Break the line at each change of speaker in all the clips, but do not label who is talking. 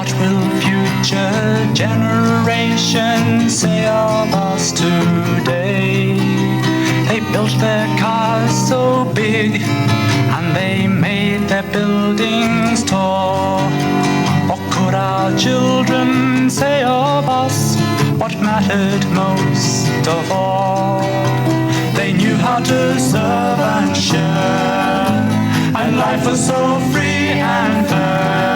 What will future generations say of us today? They built their cars so big and they made their buildings tall. What could our children say of us? What mattered most of all? They knew how to serve and share, and life was so free and fair.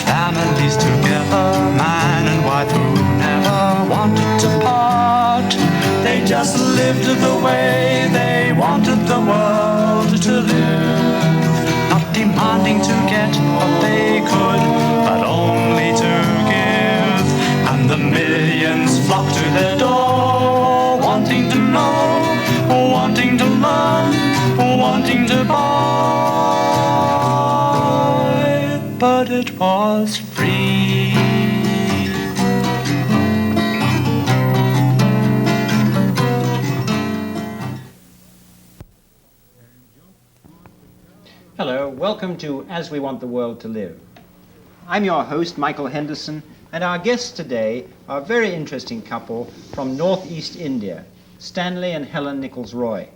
Families together, man and wife who never wanted to part. They just lived the way they wanted the world to live, not demanding to get what they could, but only to give. And the millions flocked to their door, wanting to know, wanting to learn, wanting to buy, but it was free.
Hello, welcome to As We Want the World to Live. I'm your host, Michael Henderson, and our guests today are a very interesting couple from northeast India, Stanley and Helen Nichols-Roy.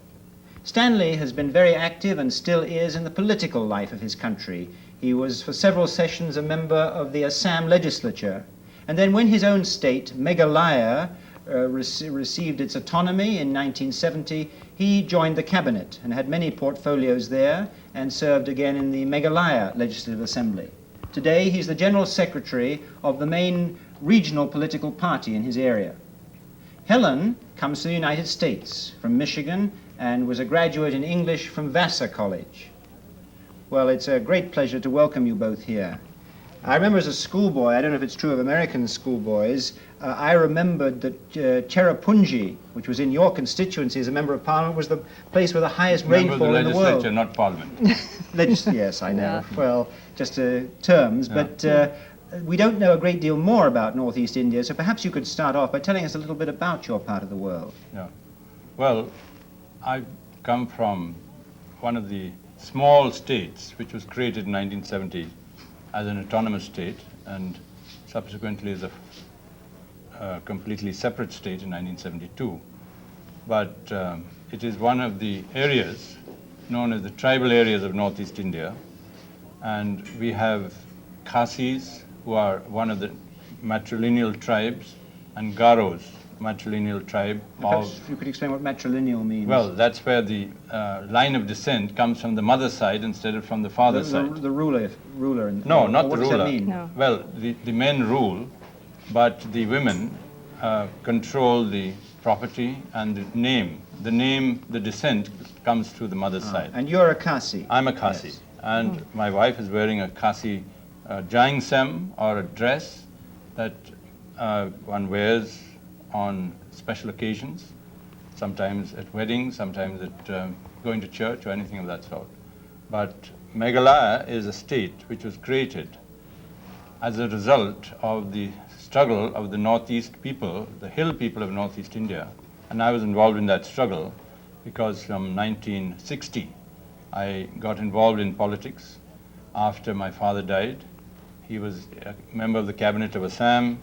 Stanley has been very active and still is in the political life of his country. He was for several sessions a member of the Assam legislature, and then when his own state, Meghalaya, received its autonomy in 1970, he joined the cabinet and had many portfolios there and served again in the Meghalaya Legislative Assembly. Today he's the General Secretary of the main regional political party in his area. Helen comes to the United States from Michigan and was a graduate in English from Vassar College. Well, it's a great pleasure to welcome you both here. I remember as a schoolboy, I don't know if it's true of American schoolboys, I remembered that Cherrapunji, which was in your constituency as a member of Parliament, was the place with the highest rainfall in the world.
Legislature, not Parliament.
Yes, I know. Yeah. Well, just terms, yeah. But we don't know a great deal more about northeast India, so perhaps you could start off by telling us a little bit about your part of the world.
Yeah. Well, I come from one of the small states which was created in 1970 as an autonomous state and subsequently as a completely separate state in 1972. But it is one of the areas known as the tribal areas of northeast India, and we have Khasis, who are one of the matrilineal tribes, and Garos, matrilineal tribe.
Perhaps you could explain what matrilineal means.
Well, that's where the line of descent comes from the mother's side instead of from the father's side.
The ruler.
No, not the ruler.
What does that mean?
No.
Well, the men rule, but the women control the property and the name. The descent comes through the mother's side.
And you're a Khasi?
I'm a Khasi. Yes. And my wife is wearing a Khasi jangsem, or a dress that one wears on special occasions, sometimes at weddings, sometimes at going to church or anything of that sort. But Meghalaya is a state which was created as a result of the struggle of the northeast people, the hill people of northeast India. And I was involved in that struggle because from 1960 I got involved in politics after my father died. He was a member of the cabinet of Assam,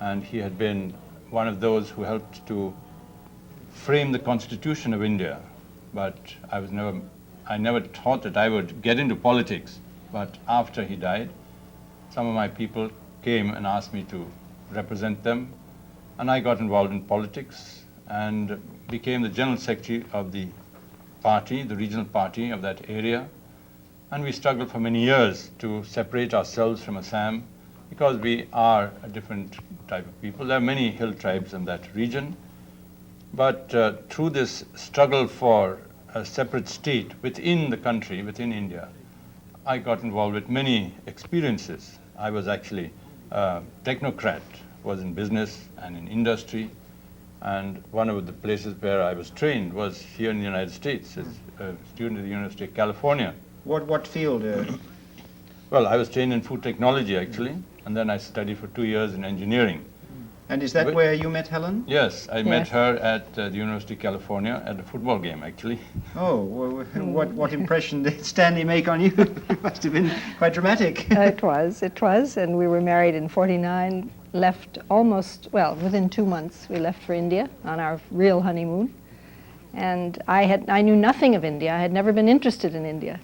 and he had been one of those who helped to frame the constitution of India. But I never thought that I would get into politics. But after he died, some of my people came and asked me to represent them, and I got involved in politics and became the general secretary of the party, the regional party of that area. And we struggled for many years to separate ourselves from Assam because we are a different type of people. There are many hill tribes in that region. But through this struggle for a separate state within the country, within India, I got involved with many experiences. I was actually a technocrat, was in business and in industry. And one of the places where I was trained was here in the United States as a student at the University of California.
What field?
Well, I was trained in food technology, actually, and then I studied for 2 years in engineering.
And is that
But-
where you met Helen?
Yes, I met
Yes.
her at the University of California at a football game, actually.
Oh, well, what impression did Stanley make on you? It must have been quite dramatic.
It was, and we were married in '49, left almost, well, within 2 months, we left for India on our real honeymoon. And I knew nothing of India. I had never been interested in India.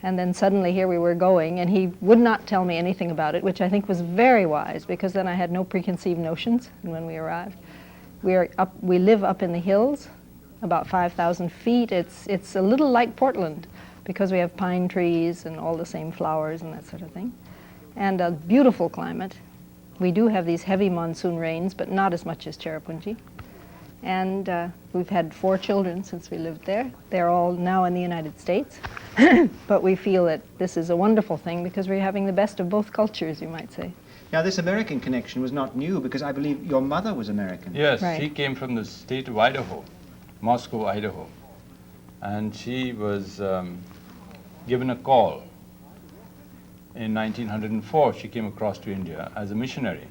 And then suddenly here we were going, and he would not tell me anything about it, which I think was very wise, because then I had no preconceived notions when we arrived. We live up in the hills, about 5,000 feet. It's a little like Portland, because we have pine trees and all the same flowers and that sort of thing. And a beautiful climate. We do have these heavy monsoon rains, but not as much as Cherrapunji. And we've had 4 children since we lived there. They're all now in the United States. But we feel that this is a wonderful thing because we're having the best of both cultures, you might say.
Now, this American connection was not new, because I believe your mother was American.
Yes,
Right.
she came from the state of Idaho, Moscow, Idaho. And she was given a call. In 1904, she came across to India as a missionary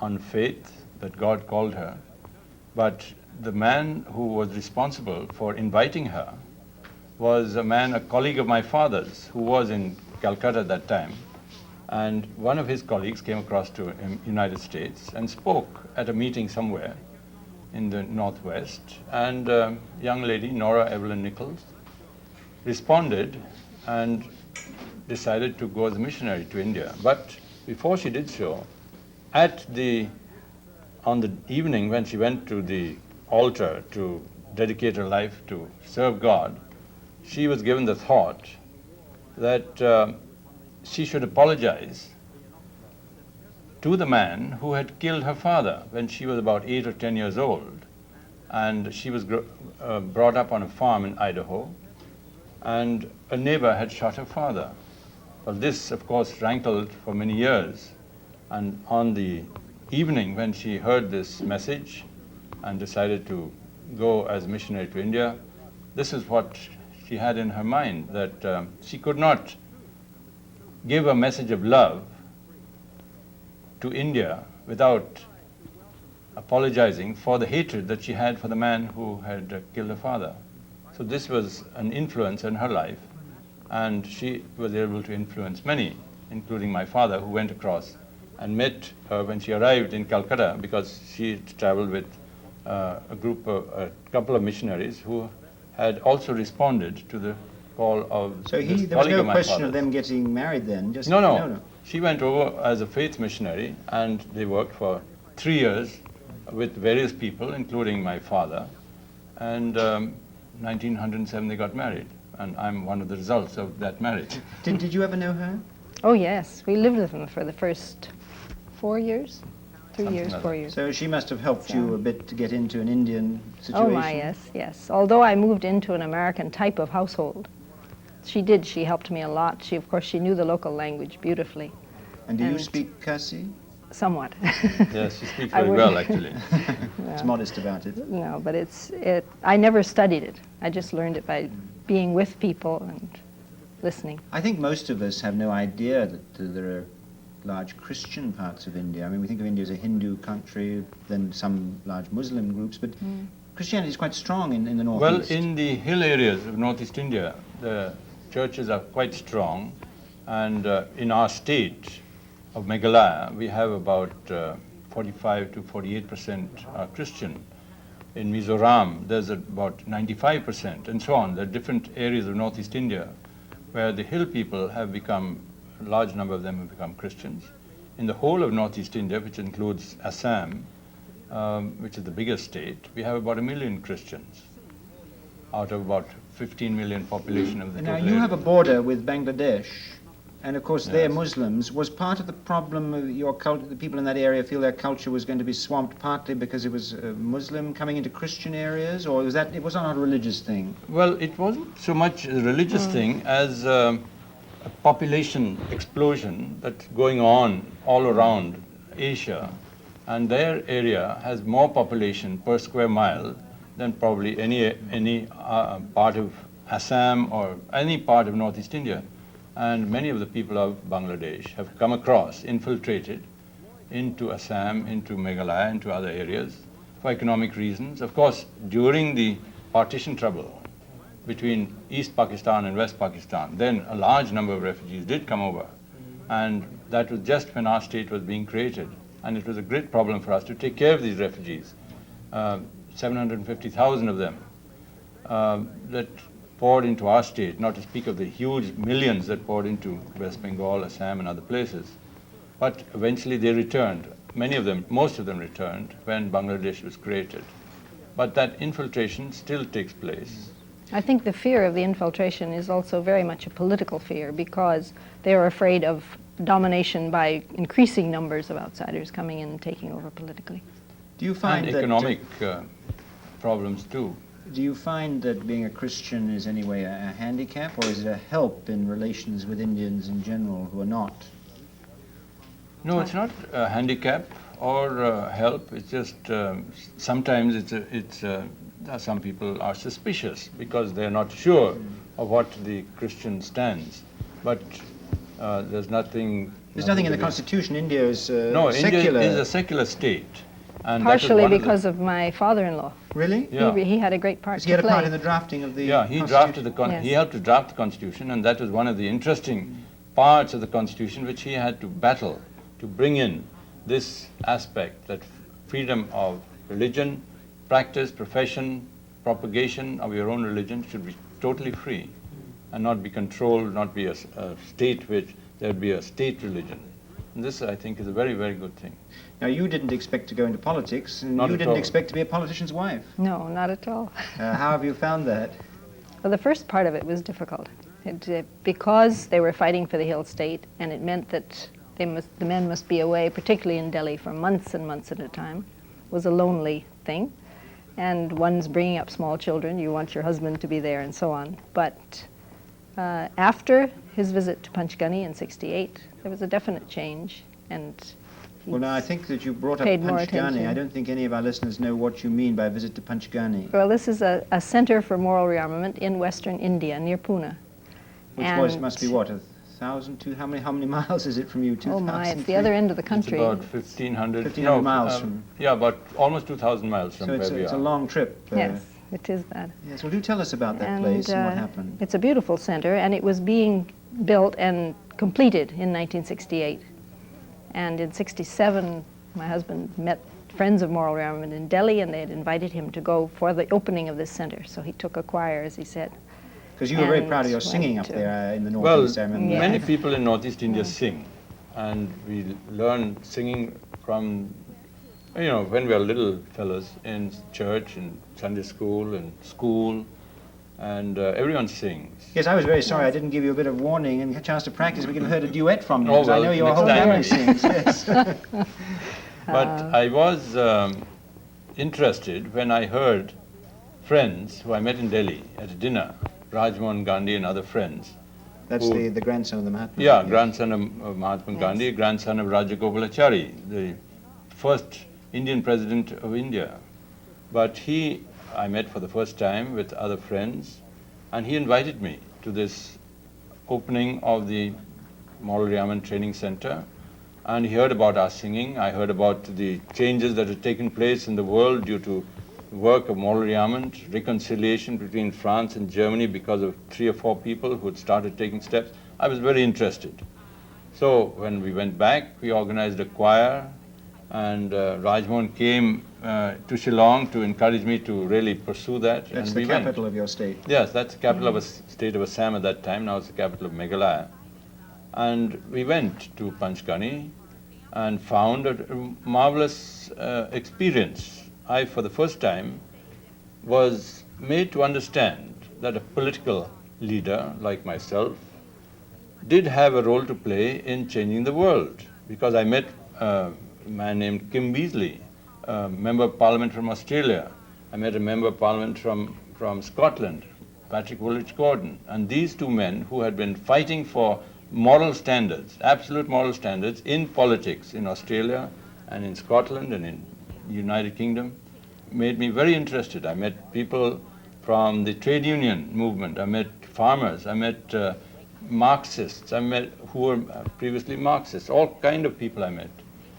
on faith that God called her. But the man who was responsible for inviting her was a colleague of my father's, who was in Calcutta at that time. And one of his colleagues came across to United States and spoke at a meeting somewhere in the Northwest. And a young lady, Nora Evelyn Nichols, responded and decided to go as a missionary to India. But before she did so, on the evening when she went to the altar to dedicate her life to serve God, she was given the thought that she should apologize to the man who had killed her father when she was about 8 or 10 years old. And she was brought up on a farm in Idaho, and a neighbor had shot her father. Well, this, of course, rankled for many years. And on the evening when she heard this message and decided to go as a missionary to India, this is what she had in her mind, that she could not give a message of love to India without apologizing for the hatred that she had for the man who had killed her father. So this was an influence in her life, and she was able to influence many, including my father, who went across and met her when she arrived in Calcutta, because she traveled with a couple of missionaries who had also responded to the call of
So
this
there was
colleague
no
of my
question of
father's.
them getting married then? Just,
No. She went over as a faith missionary, and they worked for 3 years with various people, including my father. And 1907 they got married, and I'm one of the results of that marriage.
Did you ever know her?
Oh, yes. We lived with them for the first 4 years. 3
Something
years,
like
4
that.
years.
So she must have helped you
So-
a bit to get into an Indian situation.
Oh, my, yes. Although I moved into an American type of household, she helped me a lot. Of course, she knew the local language beautifully,
And do you
and-
speak Kasi?
somewhat.
Yes, she speaks
I
very
wouldn't-
well, actually.
It's modest about it.
No, but I never studied it. I just learned it by being with people and listening.
I think most of us have no idea that there are large Christian parts of India. I mean, we think of India as a Hindu country, then some large Muslim groups, but Christianity is quite strong in the
Well,
northeast.
in the hill areas of northeast India, the churches are quite strong, and in our state of Meghalaya, we have about 45 to 48% are Christian. In Mizoram, there's about 95%, and so on. There are different areas of northeast India where the hill people have become, a large number of them have become Christians. In the whole of northeast India, which includes Assam, which is the biggest state, we have about 1 million Christians out of about 15 million population of the
Now,
total
you have a
area.
border with Bangladesh, and of course they're
Yes.
Muslims. Was part of the problem of your culture, the people in that area feel their culture was going to be swamped partly because it was Muslim coming into Christian areas, or it was not a religious thing?
Well, it wasn't so much a religious thing as a population explosion that's going on all around Asia, and their area has more population per square mile than probably any part of Assam or any part of northeast India. And many of the people of Bangladesh have come across, infiltrated into Assam, into Meghalaya, into other areas for economic reasons. Of course, during the partition trouble between East Pakistan and West Pakistan, then a large number of refugees did come over. And that was just when our state was being created. And it was a great problem for us to take care of these refugees. 750,000 of them that poured into our state, not to speak of the huge millions that poured into West Bengal, Assam, and other places. But eventually they returned. Many of them, most of them returned when Bangladesh was created. But that infiltration still takes place.
I think the fear of the infiltration is also very much a political fear, because they are afraid of domination by increasing numbers of outsiders coming in and taking over politically.
Do you find
and
that
economic problems too.
do you find that being a Christian is anyway a handicap, or is it a help in relations with Indians in general who are not?
No, it's not a handicap or help. It's just sometimes some people are suspicious because they're not sure of what the Christian stands. But there's nothing.
There's nothing in the Constitution. India is
no,
secular.
India is a secular state. And
partially because of my father-in-law.
Really?
Yeah.
He had a great part to
He had a
play.
part in the drafting of the
Yeah, he drafted the
Yes.
he helped to draft the Constitution, and that was one of the interesting parts of the Constitution which he had to battle to bring in this aspect, that freedom of religion, practice, profession, propagation of your own religion should be totally free and not be controlled, not be a state which there'd be a state religion. And this, I think, is a very, very good thing.
Now, you didn't expect to go into politics, and
Not
you
at
didn't
all.
expect to be a politician's wife.
No, not at all.
How have you found that?
Well, the first part of it was difficult. Because they were fighting for the Hill State, and it meant that the men must be away, particularly in Delhi, for months and months at a time, was a lonely thing. And one's bringing up small children, you want your husband to be there and so on. But after his visit to Panchgani in '68, there was a definite change, and
Well, now, I think that you brought up
paid more
Panchgani.
attention.
I don't think any of our listeners know what you mean by a visit to Panchgani,
well, this is a center for moral rearmament in western India, near Pune.
which must be what, 1,000, how many miles is it from you?
Oh my, it's
2,000,
the other end of the country.
It's about 1,500,
1,500 miles from-
yeah, about almost 2,000 miles from
So
where we
it's a
are.
long trip.
Yes, it is that.
Yes, well, do tell us about that place and what happened.
It's a beautiful center, and it was being built and completed in 1968. And in '67, my husband met friends of moral rearmament in Delhi, and they had invited him to go for the opening of this center. So he took a choir, as he said.
Because you were very
and
proud of your
went
singing up
to-
there in the
Well,
Northeast, I remember.
Yeah.
many people in Northeast India sing, and we learn singing from, when we are little fellows in church, in Sunday school, and everyone sings.
Yes, I was very sorry I didn't give you a bit of warning and a chance to practice. We could have heard a duet from you,
Oh,
because I
well,
know your
next
whole
time
family
maybe.
sings. Yes.
But I was interested when I heard friends who I met in Delhi at a dinner, Rajmohan Gandhi and other friends.
That's
Who-
the grandson of the Mahatma.
Yeah,
Yes.
grandson of Mahatma Gandhi, grandson of Rajagopalachari, the first Indian president of India. But I met for the first time with other friends, and he invited me to this opening of the Moral Rearmament Training Center, and he heard about our singing. I heard about the changes that had taken place in the world due to work of moral rearmament, reconciliation between France and Germany because of 3 or 4 people who had started taking steps. I was very interested. So when we went back, we organized a choir, and Rajmohan came to Shillong to encourage me to really pursue that.
That's
and
the
we went.
capital of your state.
Yes, that's the capital of a state of Assam at that time. Now it's the capital of Meghalaya. And we went to Panchgani and found a marvelous experience. I, for the first time, was made to understand that a political leader like myself did have a role to play in changing the world, because I met a man named Kim Beazley, a member of parliament from Australia. I met a member of parliament from Scotland, Patrick Woolwich Gordon, and these 2 men who had been fighting for moral standards, absolute moral standards in politics in Australia and in Scotland and in the United Kingdom, made me very interested. I met people from the trade union movement, I met farmers, I met Marxists, I met who were previously Marxists, all kind of people I met.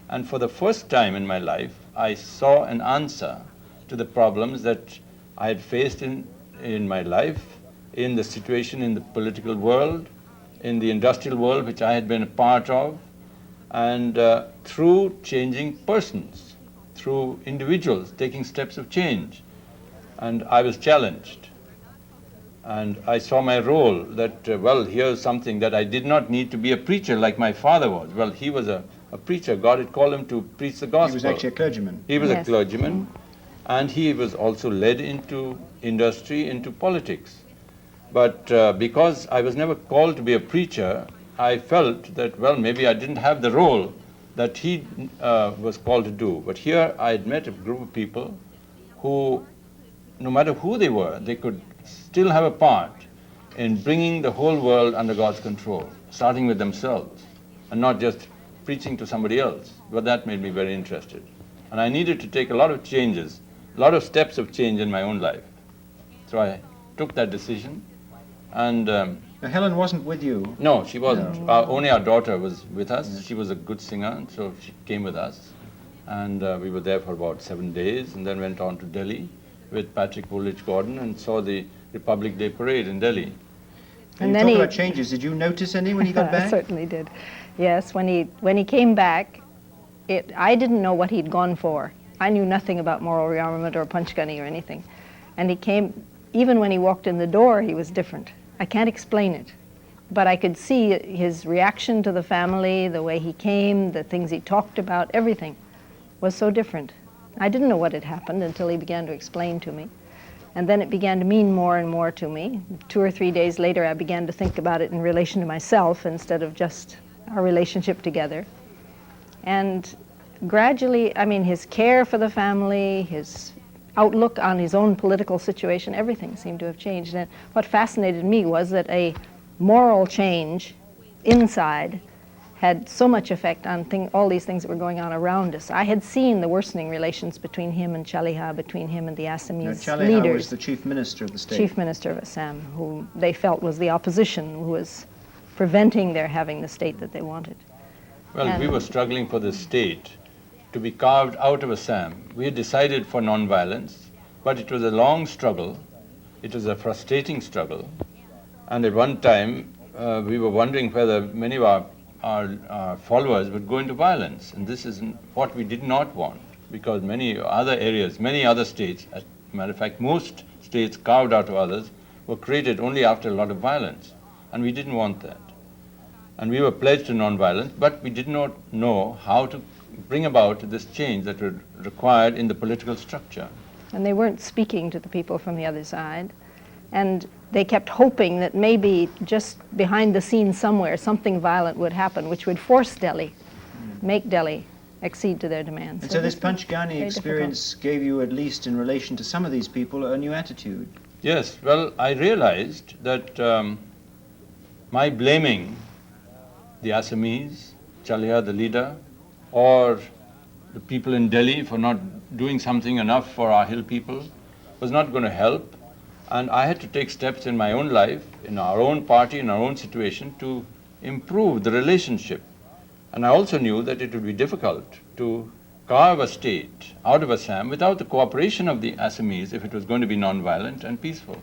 And for the first time in my life, I saw an answer to the problems that I had faced in my life, in the situation in the political world, in the industrial world, which I had been a part of, and through changing persons, through individuals taking steps of change. And I was challenged. And I saw my role that, well, here's something that I did not need to be a preacher like my father was. Well, he was a preacher. God had called him to preach the gospel.
He was actually a clergyman.
He was
Yes.
a clergyman. And he was also led into industry, into politics. But because I was never called to be a preacher, I felt that, well, maybe I didn't have the role that he was called to do. But here I had met a group of people who, no matter who they were, they could still have a part in bringing the whole world under God's control, starting with themselves, and not just preaching to somebody else. But that made me very interested. And I needed to take a lot of changes, a lot of steps of change in my own life. So I took that decision. And
Now, Helen wasn't with you.
no, she wasn't. Only our daughter was with us. She was a good singer, and so she came with us. And we were there for about 7 days, and then went on to Delhi with Patrick Woolridge Gordon and saw the Republic Day parade in Delhi.
And
And
you
then
talk
he-
about changes. Did you notice any when he got
I
back?
certainly did. Yes, when he came back, I didn't know what he'd gone for. I knew nothing about moral rearmament or Panchgani or anything. And he came, even when he walked in the door, he was different. I can't explain it. But I could see his reaction to the family, the way he came, the things he talked about, everything was so different. I didn't know what had happened until he began to explain to me. And then it began to mean more and more to me. 2 or 3 days later, I began to think about it in relation to myself instead of just our relationship together. And gradually, I mean, his care for the family, his outlook on his own political situation, everything seemed to have changed. And what fascinated me was that a moral change inside had so much effect on all these things that were going on around us. I had seen the worsening relations between him and Chaliha, between him and the Assamese
Chaliha
leaders.
was the chief minister of the state.
Chief Minister of Assam, who they felt was the opposition, who was preventing their having the state that they wanted.
Well, we
And-
were struggling for the state to be carved out of Assam. We had decided for non-violence, but it was a long struggle. It was a frustrating struggle. And at one time, we were wondering whether many of our followers would go into violence. And this is what we did not want, because many other areas, many other states, as a matter of fact, most states carved out of others, were created only after a lot of violence. And we didn't want that. And we were pledged to non-violence, but we did not know how to bring about this change that was required in the political structure.
And they weren't speaking to the people from the other side. And they kept hoping that maybe just behind the scenes somewhere something violent would happen, which would force Delhi, make Delhi accede to their demands.
And so this
was
Panchgani
very
experience gave you, at least in relation to some of these people, a new attitude.
Yes, well, I realized that my blaming the Assamese, Chaliha, the leader, or the people in Delhi for not doing something enough for our hill people was not going to help. And I had to take steps in my own life, in our own party, in our own situation, to improve the relationship. And I also knew that it would be difficult to carve a state out of Assam without the cooperation of the Assamese if it was going to be non-violent and peaceful.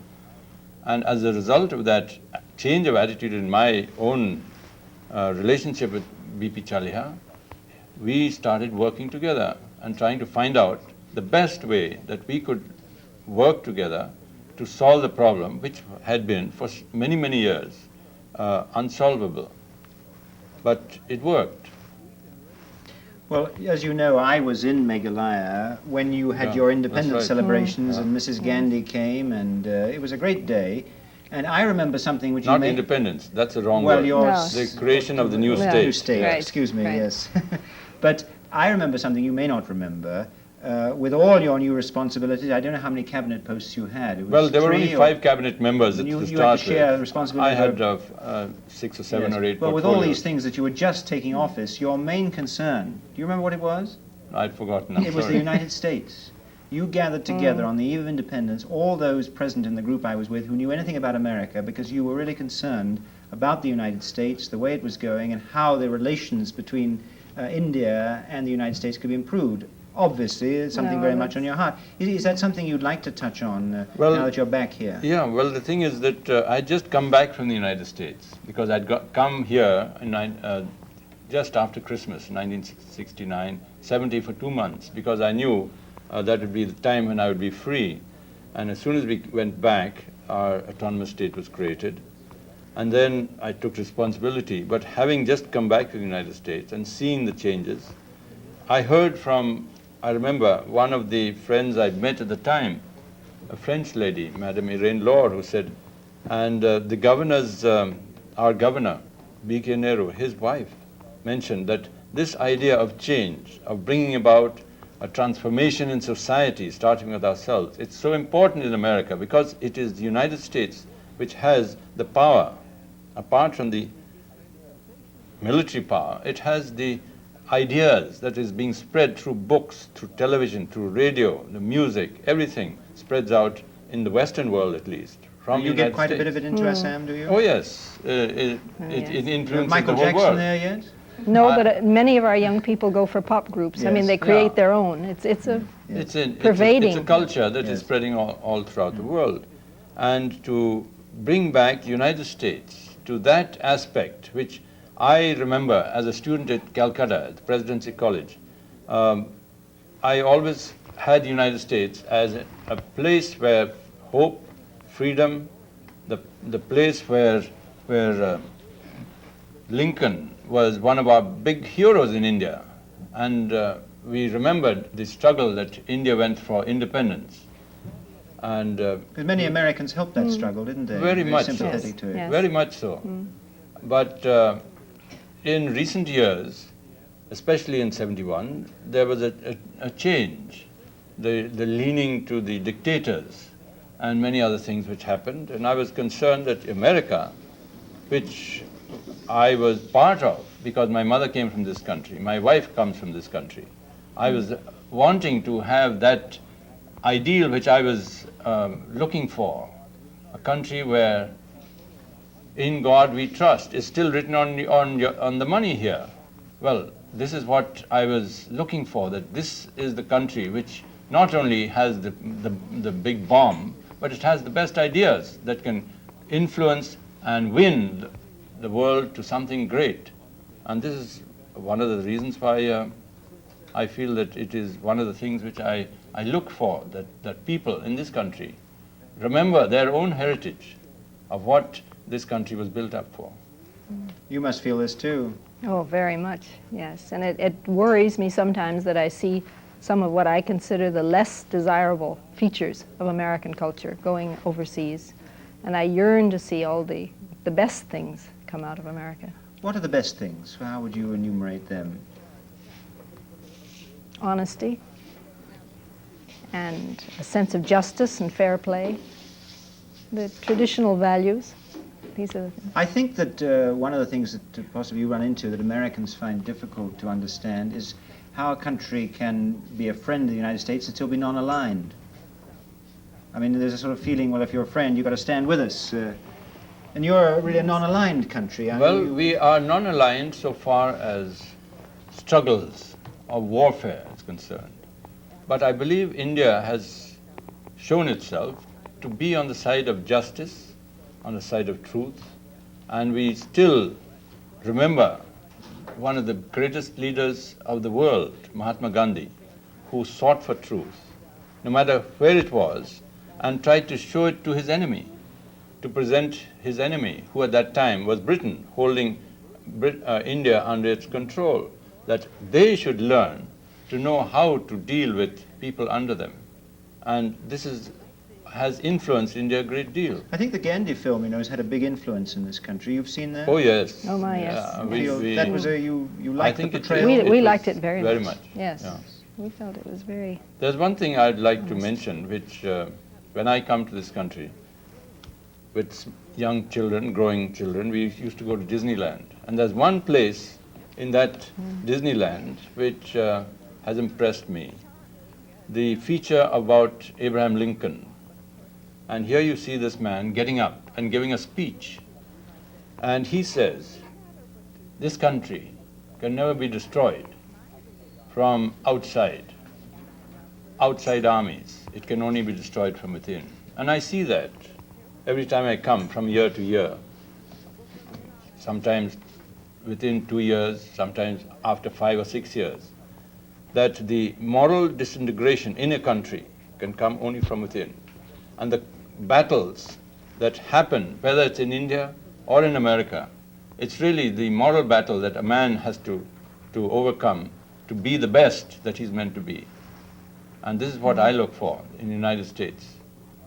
And as a result of that change of attitude in my own relationship with BP Chaliha, we started working together and trying to find out the best way that we could work together to solve the problem, which had been for many, many years unsolvable. But it worked.
Well, as you know, I was in Meghalaya when you had
Yeah,
your
that's
independence
right.
celebrations, and Mrs. Gandhi came, and it was a great day. And I remember something which you
Not
made...
independence, that's the wrong
Well,
word.
your...
No.
The creation of the new
Yeah.
state.
New state,
Right,
excuse me,
right.
yes. But I remember something you may not remember. With all your new responsibilities, I don't know how many cabinet posts you had. It was
Well, there were only
3 or-
5 cabinet members
You-
to
you had
start
to share
with.
responsibility
I had
for-
6 or 7
Yes.
or 8
Well, with all
portfolios.
these things that you were just taking office, your main concern, do you remember what it was?
I'd forgotten, I'm
It was the
sorry.
United States. You gathered together on the eve of independence all those present in the group I was with who knew anything about America, because you were really concerned about the United States, the way it was going, and how the relations between India and the United States could be improved. Obviously, it's something
No,
very much
that's-
on your heart. Is that something you'd like to touch on
Well,
now that you're back here?
Yeah, well, the thing is that I'd just come back from the United States because I'd come here just after Christmas, 1969, 70 for 2 months, because I knew that would be the time when I would be free. And as soon as we went back, our autonomous state was created. And then I took responsibility. But having just come back to the United States and seeing the changes, I heard from, I remember one of the friends I'd met at the time, a French lady, Madame Irene Laure, who said, and the governor's, our governor, B.K. Nehru, his wife, mentioned that this idea of change, of bringing about a transformation in society, starting with ourselves, it's so important in America because it is the United States which has the power, apart from the military power, it has the ideas that is being spread through books, through television, through radio, the music, everything spreads out in the Western world at least. From
You
the
get
United
quite a bit
States.
of it into Assam, do you?
Oh yes,
yes.
it influences
Michael
the whole
Jackson
world.
there yet?
No, but many of our young people go for pop groups. I mean,
Yes.
they create
Yeah.
their own. It's a
It's
pervading.
a culture that is
Yes.
spreading all throughout the world. And to bring back the United States to that aspect, which I remember as a student at Calcutta, at the Presidency College, I always had the United States as a place where hope, freedom, the place where Lincoln was one of our big heroes in India. And we remembered the struggle that India went for independence. And
Because many Americans helped that struggle, didn't they?
Very much so.
sympathetic
Yes,
to it.
yes.
very much so. But in recent years, especially in 71, there was a change, the leaning to the dictators and many other things which happened. And I was concerned that America, which I was part of because my mother came from this country, my wife comes from this country, I was wanting to have that ideal which I was looking for, a country where in God we trust is still written on the money here. Well, this is what I was looking for, that this is the country which not only has the big bomb, but it has the best ideas that can influence and win the world to something great. And this is one of the reasons why I feel that it is one of the things which I look for, that people in this country remember their own heritage of what this country was built up for.
You must feel this too.
Oh, very much, yes. And it worries me sometimes that I see some of what I consider the less desirable features of American culture going overseas. And I yearn to see all the best things come out of America.
What are the best things? How would you enumerate them?
Honesty and a sense of justice and fair play, the traditional values. These are the things.
I think that one of the things that possibly you run into that Americans find difficult to understand is how a country can be a friend of the United States and still be non-aligned. I mean, there's a sort of feeling, well, if you're a friend, you've got to stand with us. And you're really a non-aligned country.
Well, we are non-aligned so far as struggles of warfare is concerned. But I believe India has shown itself to be on the side of justice, on the side of truth, and we still remember one of the greatest leaders of the world, Mahatma Gandhi, who sought for truth, no matter where it was, and tried to show it to his enemy, to present his enemy, who at that time was Britain, holding India under its control, that they should learn to know how to deal with people under them. And this has influenced India a great deal.
I think the Gandhi film, has had a big influence in this country. You've seen that?
Oh yes.
Oh my, yes.
Yeah,
That was you
I
liked the
think
portrayal?
We
was
liked it very much.
much.
Yes.
Yeah.
We felt it was very...
There's one thing I'd like to mention, which when I come to this country with young children, growing children, we used to go to Disneyland. And there's one place in that Disneyland which has impressed me. The feature about Abraham Lincoln. And here you see this man getting up and giving a speech. And he says, this country can never be destroyed from outside armies. It can only be destroyed from within. And I see that every time I come from year to year, sometimes within 2 years, sometimes after 5 or 6 years, that the moral disintegration in a country can come only from within. And the battles that happen, whether it's in India or in America, it's really the moral battle that a man has to overcome to be the best that he's meant to be. And this is what I look for in the United States,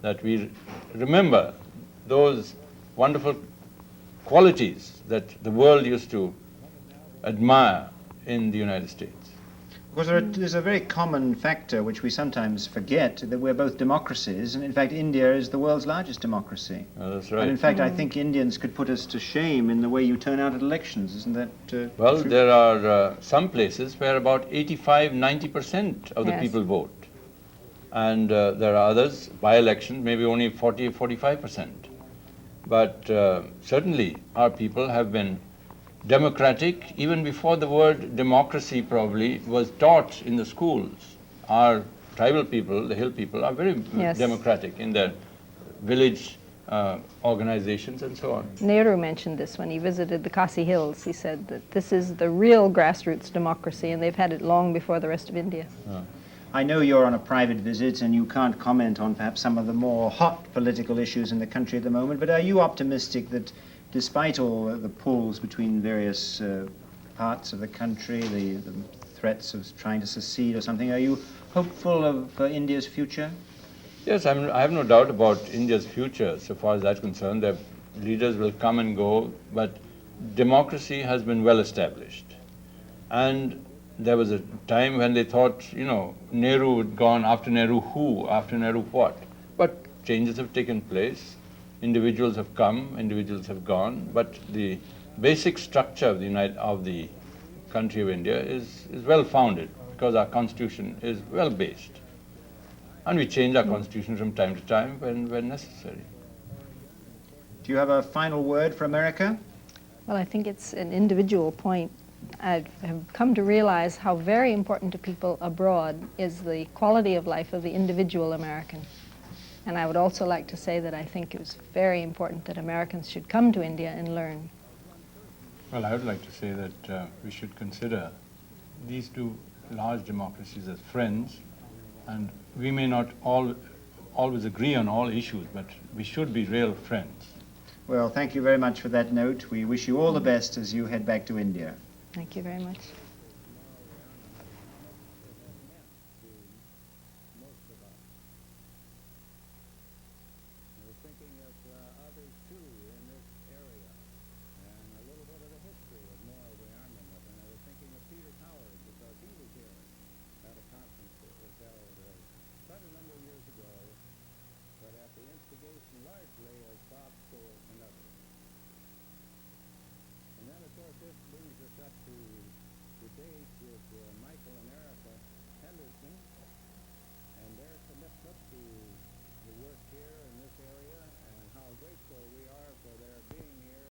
that we remember those wonderful qualities that the world used to admire in the United States.
Because there's a very common factor which we sometimes forget, that we're both democracies, and in fact India is the world's largest democracy.
Oh, that's right.
And in fact I think Indians could put us to shame in the way you turn out at elections, isn't that
Well,
true?
there are some places where about 85–90% of the
Yes.
people vote. And there are others, by-elections, maybe only 40–45%. But certainly our people have been democratic even before the word democracy probably was taught in the schools. Our tribal people, the hill people, are very
Yes.
democratic in their village organizations and so on.
Nehru mentioned this when he visited the Khasi Hills. He said that this is the real grassroots democracy, and they've had it long before the rest of India.
I know you're on a private visit and you can't comment on perhaps some of the more hot political issues in the country at the moment, but are you optimistic that despite all the pulls between various parts of the country, the threats of trying to secede or something, are you hopeful of India's future?
Yes, I have no doubt about India's future so far as that's concerned. Their leaders will come and go, but democracy has been well established. And there was a time when they thought, Nehru had gone, after Nehru who, after Nehru what? But changes have taken place. Individuals have come, individuals have gone, but the basic structure of the country of India is well founded because our constitution is well based. And we change our constitution from time to time when necessary.
Do you have a final word for America?
Well, I think it's an individual point. I have come to realize how very important to people abroad is the quality of life of the individual American. And I would also like to say that I think it was very important that Americans should come to India and learn.
Well, I would like to say that we should consider these two large democracies as friends, and we may not always agree on all issues, but we should be real friends.
Well, thank you very much for that note. We wish you all the best as you head back to India.
Thank you very much.
This brings us up to the date